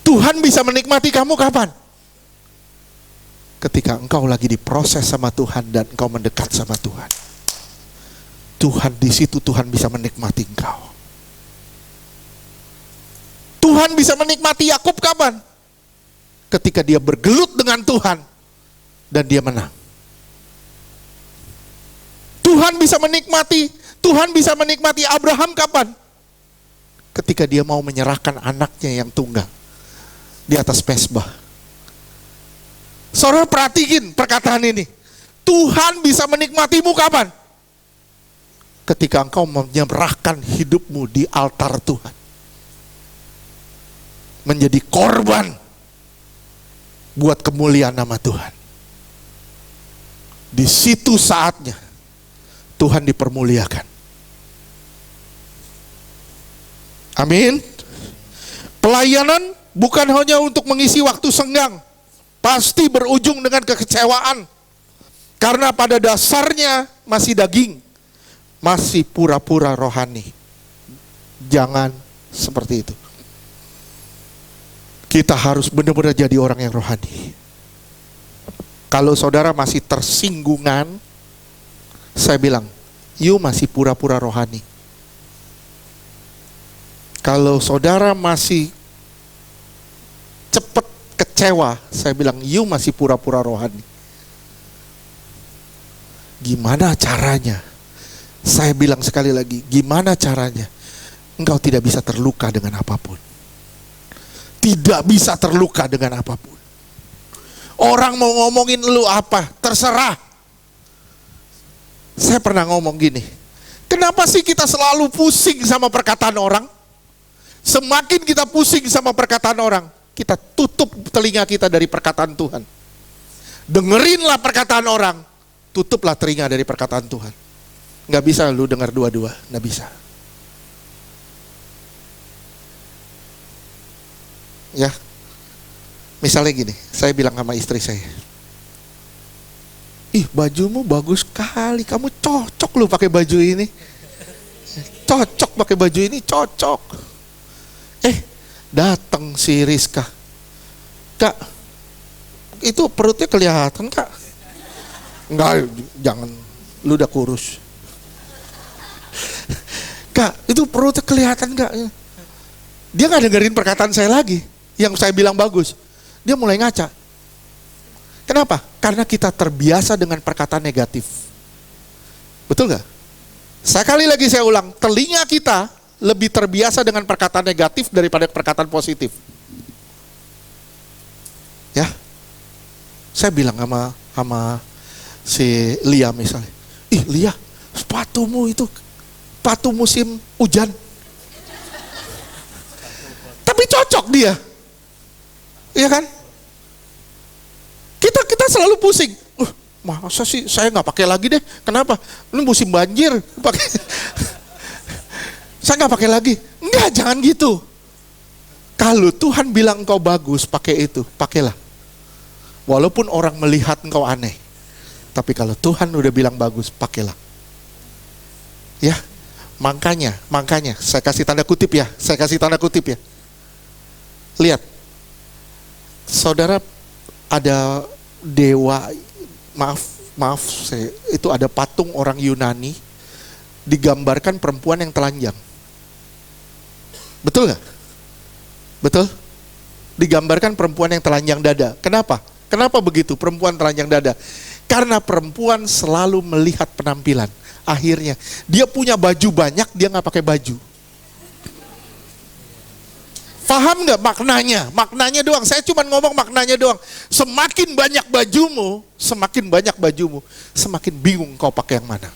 Tuhan bisa menikmati kamu kapan? Ketika engkau lagi diproses sama Tuhan dan engkau mendekat sama Tuhan. Tuhan di situ, Tuhan bisa menikmati engkau. Tuhan bisa menikmati Yakub kapan? Ketika dia bergelut dengan Tuhan dan dia menang. Tuhan bisa menikmati Abraham kapan? Ketika dia mau menyerahkan anaknya yang tunggal di atas mezbah. Saudara perhatiin perkataan ini. Tuhan bisa menikmatimu kapan? Ketika engkau menyerahkan hidupmu di altar Tuhan. Menjadi korban buat kemuliaan nama Tuhan. Di situ saatnya Tuhan dipermuliakan. Amin. Pelayanan bukan hanya untuk mengisi waktu senggang, pasti berujung dengan kekecewaan. Karena pada dasarnya masih daging, masih pura-pura rohani. Jangan seperti itu. Kita harus benar-benar jadi orang yang rohani. Kalau saudara masih tersinggungan, saya bilang, you masih pura-pura rohani. Kalau saudara masih cepat kecewa, saya bilang, you masih pura-pura rohani. Gimana caranya? Saya bilang sekali lagi, gimana caranya? Engkau tidak bisa terluka dengan apapun. Tidak bisa terluka dengan apapun. Orang mau ngomongin lu apa, terserah. Saya pernah ngomong gini, kenapa sih kita selalu pusing sama perkataan orang? Semakin kita pusing sama perkataan orang, kita tutup telinga kita dari perkataan Tuhan. Dengerinlah perkataan orang, tutuplah telinga dari perkataan Tuhan. Nggak bisa lu dengar dua-dua, nggak bisa. Ya, misalnya gini, saya bilang sama istri saya, ih bajumu bagus sekali, kamu cocok lu pakai baju ini. Cocok pakai baju ini, cocok. Datang si Rizka, Kak, itu perutnya kelihatan Kak? Enggak, jangan, lu udah kurus. Kak, itu perutnya kelihatan Kak? Dia gak dengerin perkataan saya lagi, yang saya bilang bagus. Dia mulai ngaca. Kenapa? Karena kita terbiasa dengan perkataan negatif. Betul gak? Sekali lagi saya ulang, telinga kita lebih terbiasa dengan perkataan negatif daripada perkataan positif. Ya, saya bilang sama si Lia misalnya, ih Lia, sepatumu itu sepatu musim hujan. Tapi cocok dia, iya kan? Kita selalu pusing. Masa sih saya nggak pakai lagi deh? Kenapa? Ini musim banjir, pakai. Saya nggak pakai lagi. Enggak, jangan gitu. Kalau Tuhan bilang engkau bagus, pakai itu, pakailah. Walaupun orang melihat engkau aneh, tapi kalau Tuhan udah bilang bagus, pakailah. Ya, makanya, saya kasih tanda kutip ya, Lihat, saudara ada dewa, maaf, itu ada patung orang Yunani, digambarkan perempuan yang telanjang. Betul gak? Betul? Digambarkan perempuan yang telanjang dada. Kenapa? Kenapa begitu perempuan telanjang dada? Karena perempuan selalu melihat penampilan. Akhirnya dia punya baju banyak, dia gak pakai baju. Paham gak maknanya? Maknanya doang, saya cuma ngomong maknanya doang. Semakin banyak bajumu, semakin bingung kau pakai yang mana.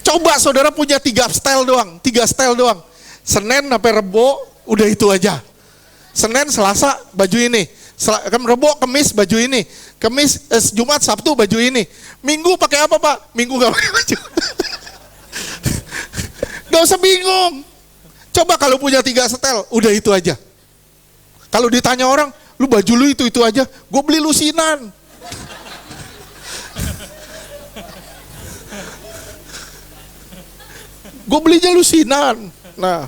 Coba saudara punya 3 style doang. Senin sampai Rebo, udah itu aja. Senin, Selasa, baju ini. Rebo, Kemis, baju ini. Kemis, Jumat, Sabtu, baju ini. Minggu pakai apa Pak? Minggu gak pakai baju. Gak usah bingung. Coba kalau punya 3 style, udah itu aja. Kalau ditanya orang, lu baju lu itu aja. Gue beli lusinan. Gue belinya lusinan. Nah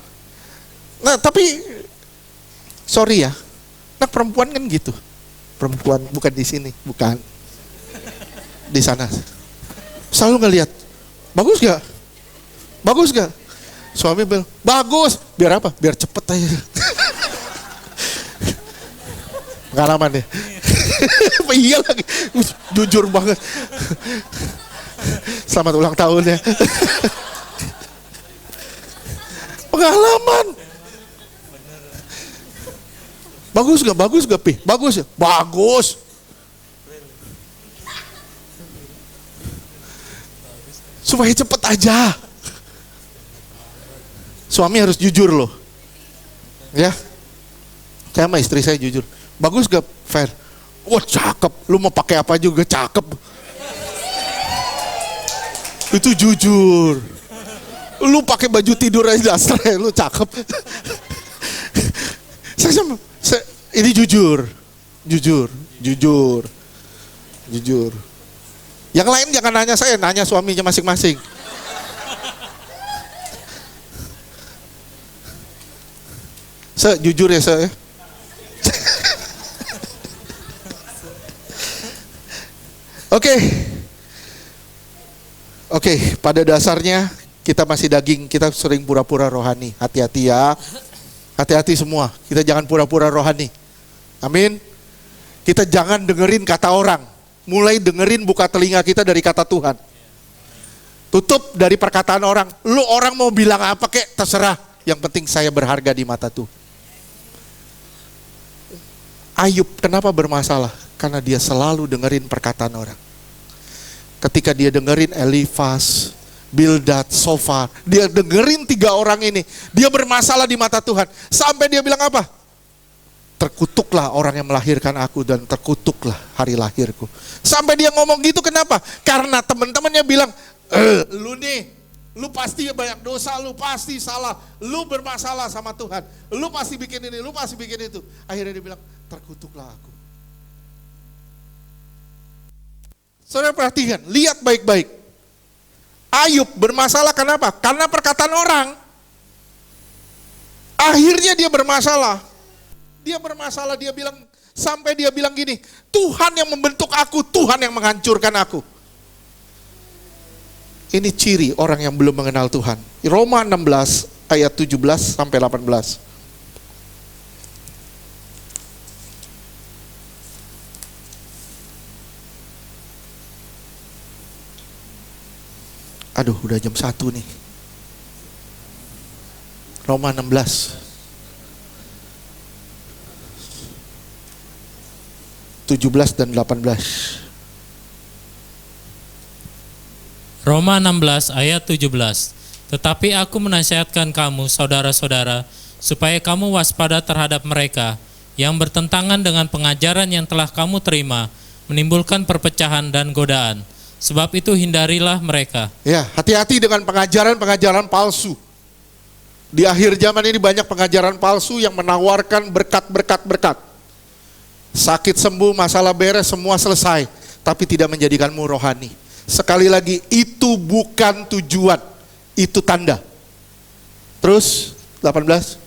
tapi sorry ya, anak perempuan kan gitu. Perempuan bukan di sini, bukan di sana. Selalu ngelihat, bagus gak? Suami bilang, bagus. Biar apa? Biar cepet aja. Pengalaman deh. Iya lagi, jujur banget. Selamat ulang tahun ya. Pengalaman. Bagus gak Pi? Bagus ya? Bagus. Supaya cepet aja. Suami harus jujur loh. Ya. Saya sama istri saya jujur. Bagus gak Fer? Wah cakep. Lu mau pakai apa juga cakep. Itu jujur. Lu pakai baju tidur aja dasar, lu cakep. Ini jujur. Yang lain jangan nanya saya, nanya suaminya masing-masing. Jujur ya saya. Oke. Oke, pada dasarnya kita masih daging, kita sering pura-pura rohani. Hati-hati ya. Hati-hati semua, kita jangan pura-pura rohani. Amin. Kita jangan dengerin kata orang. Mulai dengerin, buka telinga kita dari kata Tuhan. Tutup dari perkataan orang. Lu orang mau bilang apa kek, terserah. Yang penting saya berharga di mata Tuhan. Ayub kenapa bermasalah? Karena dia selalu dengerin perkataan orang. Ketika dia dengerin Elifas, Bildad, Sofar, dia dengerin 3 orang ini, dia bermasalah di mata Tuhan. Sampai dia bilang apa? Terkutuklah orang yang melahirkan aku dan terkutuklah hari lahirku. Sampai dia ngomong gitu kenapa? Karena teman-temannya bilang, lu nih, lu pasti banyak dosa, lu pasti salah, lu bermasalah sama Tuhan, lu pasti bikin ini, lu pasti bikin itu. Akhirnya dia bilang, terkutuklah aku. Saudara perhatikan, lihat baik-baik. Ayub bermasalah kenapa? Karena perkataan orang. Akhirnya dia bermasalah. Dia bermasalah, dia bilang, sampai dia bilang gini, Tuhan yang membentuk aku, Tuhan yang menghancurkan aku. Ini ciri orang yang belum mengenal Tuhan. Roma 16 ayat 17 sampai 18. Aduh, udah jam 1 nih. Roma 16. 17 dan 18. Roma 16 ayat 17. Tetapi aku menasihatkan kamu, saudara-saudara, supaya kamu waspada terhadap mereka yang bertentangan dengan pengajaran yang telah kamu terima, menimbulkan perpecahan dan godaan. Sebab itu hindarilah mereka. Ya, hati-hati dengan pengajaran-pengajaran palsu. Di akhir zaman ini banyak pengajaran palsu yang menawarkan berkat-berkat. Sakit sembuh, masalah beres, semua selesai. Tapi tidak menjadikanmu rohani. Sekali lagi, itu bukan tujuan. Itu tanda. Terus, 18.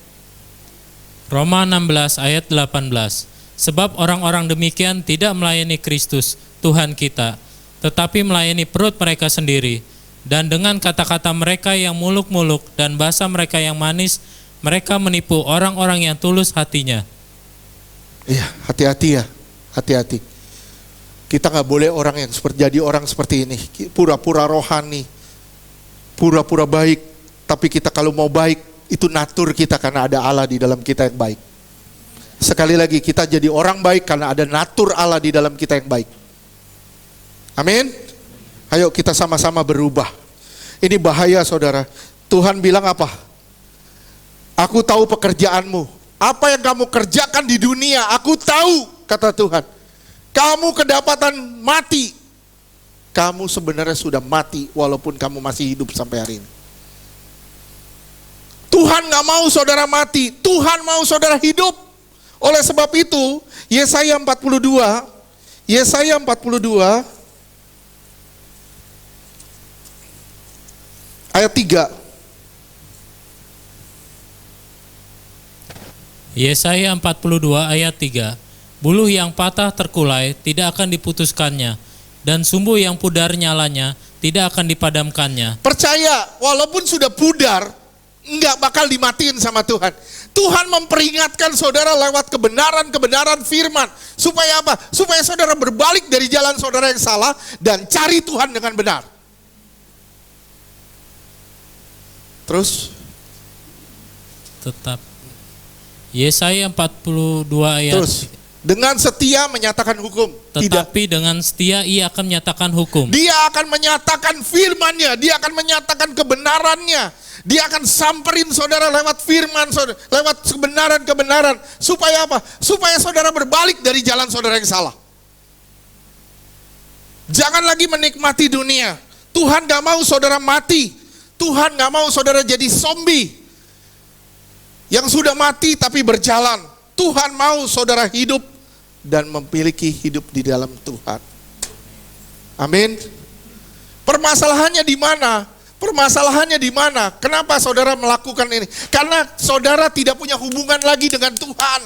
Roma 16 ayat 18. Sebab orang-orang demikian tidak melayani Kristus, Tuhan kita, tetapi melayani perut mereka sendiri. Dan dengan kata-kata mereka yang muluk-muluk dan bahasa mereka yang manis, mereka menipu orang-orang yang tulus hatinya. Iya, hati-hati ya, hati-hati. Kita nggak boleh orang yang jadi orang seperti ini, pura-pura rohani, pura-pura baik. Tapi kita kalau mau baik, itu natur kita karena ada Allah di dalam kita yang baik. Sekali lagi, kita jadi orang baik karena ada natur Allah di dalam kita yang baik. Amin. Ayo kita sama-sama berubah. Ini bahaya saudara. Tuhan bilang apa? Aku tahu pekerjaanmu. Apa yang kamu kerjakan di dunia, aku tahu, kata Tuhan. Kamu kedapatan mati. Kamu sebenarnya sudah mati walaupun kamu masih hidup sampai hari ini. Tuhan gak mau saudara mati. Tuhan mau saudara hidup. Oleh sebab itu, Yesaya 42 ayat 3. Yesaya 42 ayat 3. Buluh yang patah terkulai tidak akan diputuskannya, dan sumbu yang pudar nyalanya tidak akan dipadamkannya. Percaya, walaupun sudah pudar, enggak bakal dimatiin sama Tuhan. Tuhan memperingatkan saudara lewat kebenaran-kebenaran firman. Supaya apa? Supaya saudara berbalik dari jalan saudara yang salah dan cari Tuhan dengan benar. Terus? Tetap. Yesaya 42 ayat. Terus, dengan setia menyatakan hukum. Tetapi dengan setia ia akan menyatakan hukum. Dia akan menyatakan firman-Nya, dia akan menyatakan kebenarannya. Dia akan samperin saudara lewat firman, saudara, lewat kebenaran-kebenaran. Supaya apa? Supaya saudara berbalik dari jalan saudara yang salah. Jangan lagi menikmati dunia. Tuhan gak mau saudara mati. Tuhan gak mau saudara jadi zombie yang sudah mati tapi berjalan. Tuhan mau saudara hidup dan memiliki hidup di dalam Tuhan. Amin. Permasalahannya di mana? Permasalahannya di mana? Kenapa saudara melakukan ini? Karena saudara tidak punya hubungan lagi dengan Tuhan.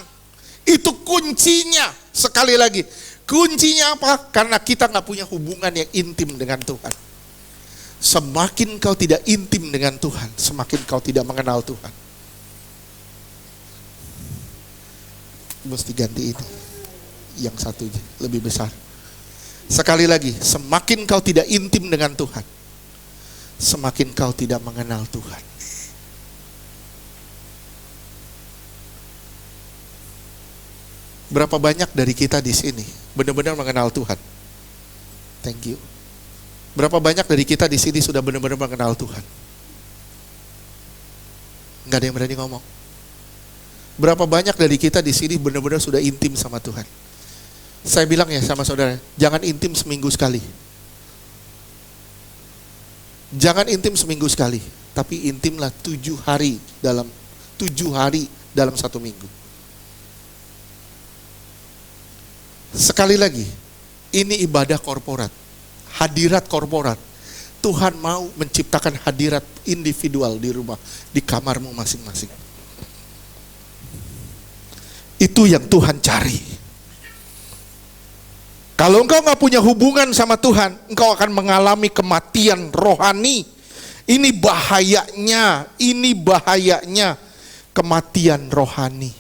Itu kuncinya. Sekali lagi, Kuncinya apa? Karena kita nggak punya hubungan yang intim dengan Tuhan. Semakin kau tidak intim dengan Tuhan, semakin kau tidak mengenal Tuhan. Mesti ganti ini. Yang satu lebih besar. Sekali lagi, semakin kau tidak intim dengan Tuhan, semakin kau tidak mengenal Tuhan. Berapa banyak dari kita di sini benar-benar mengenal Tuhan? Thank you. Berapa banyak dari kita di sini sudah benar-benar mengenal Tuhan? Nggak ada yang berani ngomong. Berapa banyak dari kita di sini benar-benar sudah intim sama Tuhan? Saya bilang ya sama saudara, jangan intim seminggu sekali. Jangan intim seminggu sekali, tapi intimlah 7 hari dalam 1 minggu. Sekali lagi, ini ibadah korporat, hadirat korporat. Tuhan mau menciptakan hadirat individual di rumah, di kamarmu masing-masing. Itu yang Tuhan cari. Kalau engkau nggak punya hubungan sama Tuhan, engkau akan mengalami kematian rohani. Ini bahayanya kematian rohani.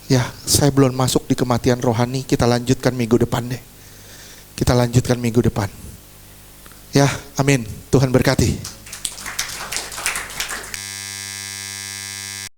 Ya, saya belum masuk di kematian rohani. Kita lanjutkan minggu depan deh. Kita lanjutkan minggu depan. Ya, amin. Tuhan berkati.